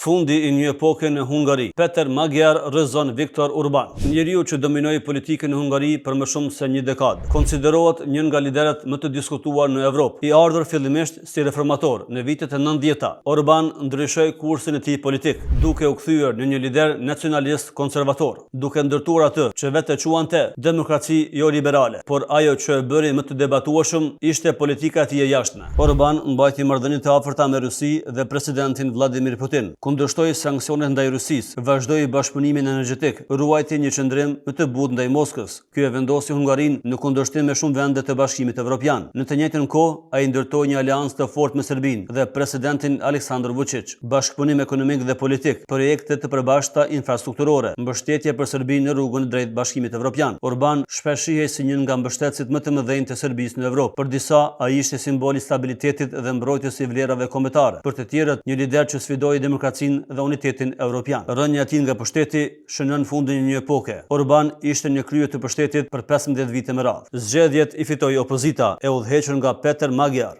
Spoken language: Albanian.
Fundi i një epoke në Hungari. Peter Magyar rrezon Viktor Orban. Njeriu që dominoi politikën në Hungari për më shumë se një dekadë. Konsiderohet një nga liderët më të diskutuar në Evropë. I ardhur fillimisht si reformator në vitet e 90-ta, Orban ndryshoi kursin e tij politik, duke u kthyer në një lider nacionalist konservator, duke ndërtuar atë që vetë quante demokraci jo liberale, por ajo që e bëri më të debatueshëm ishte politika e tij e jashtme. Orban mbajti marrëdhënie të afërta me Rusi dhe presidentin Vladimir Putin, kundërshtoi sanksionet ndaj Rusisë, vazhdoi bashkëpunimin energjetik, ruajti një qendrim më të butë ndaj Moskës. Ky e vendosi Hungarinë në kundërshtim me shumë vende të Bashkimit Evropian. Në të njëjtën kohë, ai ndërtoi një aleancë të fortë me Serbinë dhe presidentin Aleksandar Vučić, bashkëpunim ekonomik dhe politik, projekte të përbashkëta infrastrukturore, mbështetje për Serbinë në rrugën drejt Bashkimit Evropian. Orban shpesh shihej si një nga mbështetësit më të mëdhenj të Serbisë në Evropë. Për disa, ai ishte simbol i stabilitetit dhe mbrojtjes së vlerave kombëtare. Për të tjerët, një lider që sfidoi demokracinë dhe unitetin evropian. Rënja e tij nga pushteti shënon fundin e një epoke. Orban ishte në krye të pushtetit për 15 vite me radhë. Zgjedhjet i fitoi opozita, e udhëhequr nga Peter Magyar.